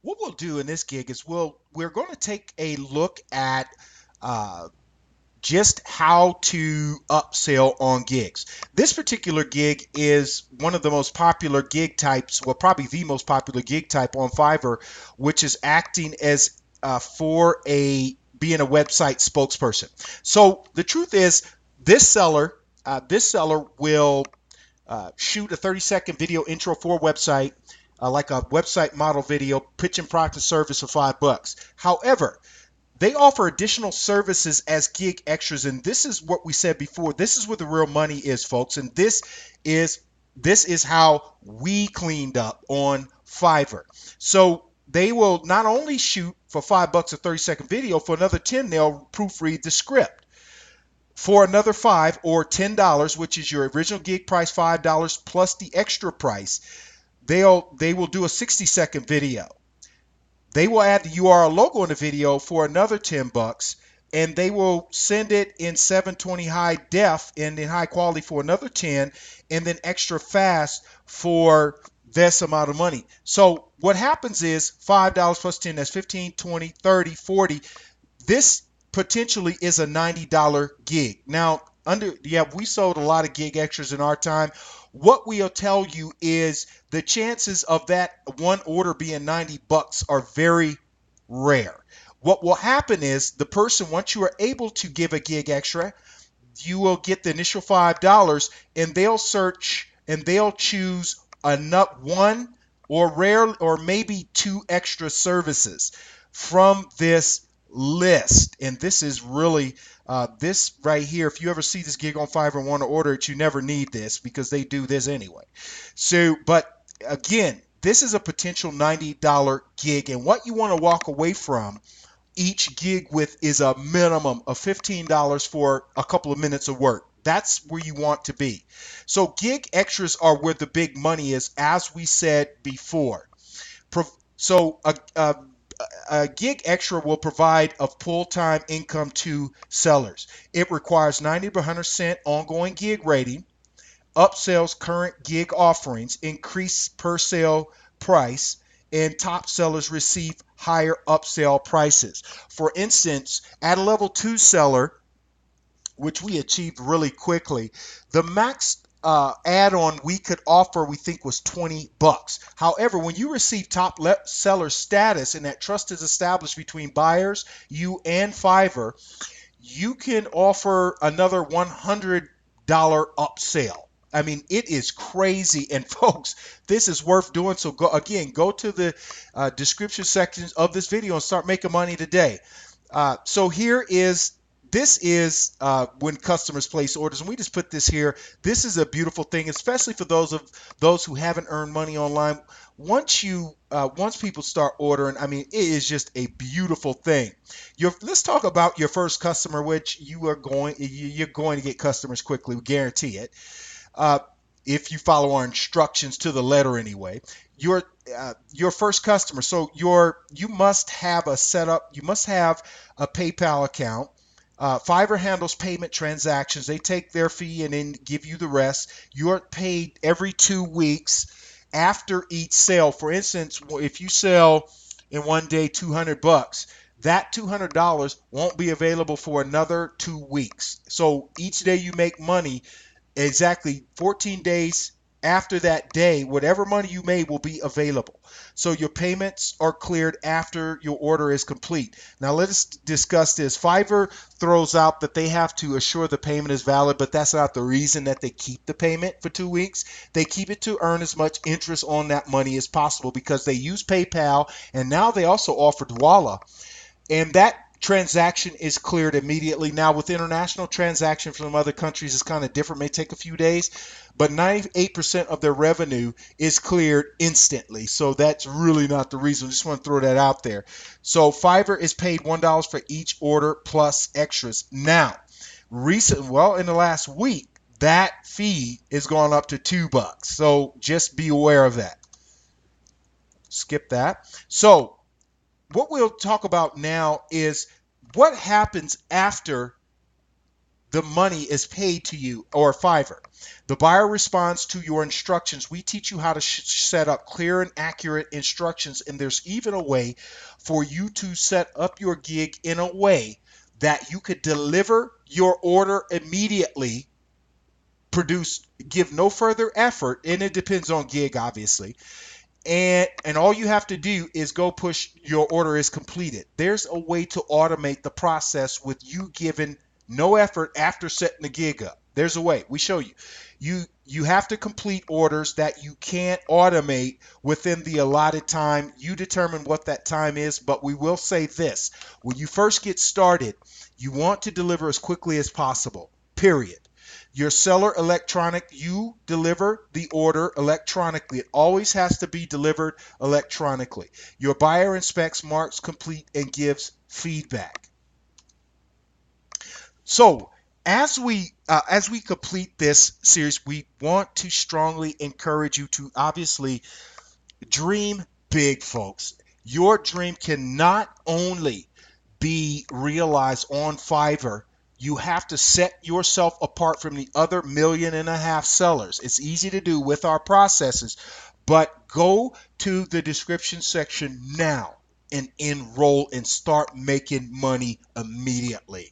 what we'll do in this gig is we're going to take a look at uh, just how to upsell on gigs. This particular gig is one of the most popular gig types, well, probably the most popular gig type on Fiverr, which is acting as for a being a website spokesperson. So the truth is, this seller will shoot a 30-second video intro for a website, like a website model video, pitching product and service for $5. However, they offer additional services as gig extras, and this is what we said before. This is where the real money is, folks, and is this is how we cleaned up on Fiverr. So they will not only shoot for $5 a 30-second video. For another 10, they'll proofread the script. For another 5 or $10, which is your original gig price, $5 plus the extra price, they will do a 60-second video. They will add the URL logo in the video for another $10, and they will send it in 720 high def and in high quality for another 10, and then extra fast for this amount of money. So what happens is $5 plus 10, that's 15, 20, 30, 40. This potentially is a $90 gig. Now, we sold a lot of gig extras in our time. What we'll tell you is the chances of that one order being $90 are very rare. What will happen is the person, once you are able to give a gig extra, you will get the initial $5, and they'll search and they'll choose one or rare or maybe two extra services from this list. And this is really this right here. If you ever see this gig on Fiverr and want to order it, you never need this because they do this anyway. So, but again, this is a potential $90 gig, and what you want to walk away from each gig with is a minimum of $15 for a couple of minutes of work. That's where you want to be. So gig extras are where the big money is, as we said before. So a gig extra will provide a full-time income to sellers. It requires 90 to 100% ongoing gig rating, upsells current gig offerings, increase per sale price, and top sellers receive higher upsell prices. For instance, at a level 2 seller, which we achieved really quickly, the max add-on we could offer we think was $20. However, when you receive top seller status and that trust is established between buyers, you and Fiverr, you can offer another $100 upsell. I mean, it is crazy. And folks, this is worth doing. So go to the description sections of this video and start making money today. So this is when customers place orders, and we just put this here. This is a beautiful thing, especially for those who haven't earned money online. Once people start ordering, I mean, it is just a beautiful thing. Let's talk about your first customer, which you're going to get customers quickly. We guarantee it. Uh, if you follow our instructions to the letter anyway. Your first customer. So you must have a setup. You must have a PayPal account. Fiverr handles payment transactions. They take their fee and then give you the rest. You're paid every 2 weeks after each sale. For instance, if you sell in one day $200, that $200 won't be available for another 2 weeks. So each day you make money, exactly 14 days after that day, whatever money you made will be available. So your payments are cleared after your order is complete. Now let us discuss this. Fiverr throws out that they have to assure the payment is valid, but that's not the reason that they keep the payment for 2 weeks. They keep it to earn as much interest on that money as possible because they use PayPal, and now they also offer Dwolla, and that transaction is cleared immediately. Now, with international transaction from other countries, it's kind of different, may take a few days, but 98% of their revenue is cleared instantly. So that's really not the reason. Just want to throw that out there. So Fiverr is paid $1 for each order plus extras. Now, in the last week, that fee is going up to $2. So just be aware of that. Skip that. So what we'll talk about now is what happens after the money is paid to you or Fiverr. The buyer responds to your instructions. We teach you how to set up clear and accurate instructions, and there's even a way for you to set up your gig in a way that you could deliver your order immediately, give no further effort, and it depends on gig, obviously. And all you have to do is go push your order is completed. There's a way to automate the process with you giving no effort after setting the gig up. There's a way. We show you. You have to complete orders that you can't automate within the allotted time. You determine what that time is, but we will say this. When you first get started, you want to deliver as quickly as possible. Period. Your seller electronic, you deliver the order electronically. It always has to be delivered electronically. Your buyer inspects, marks complete, and gives feedback. So as we complete this series, we want to strongly encourage you to obviously dream big, folks. Your dream can not only be realized on Fiverr, you have to set yourself apart from the other 1.5 million sellers. It's easy to do with our processes, but go to the description section now and enroll and start making money immediately.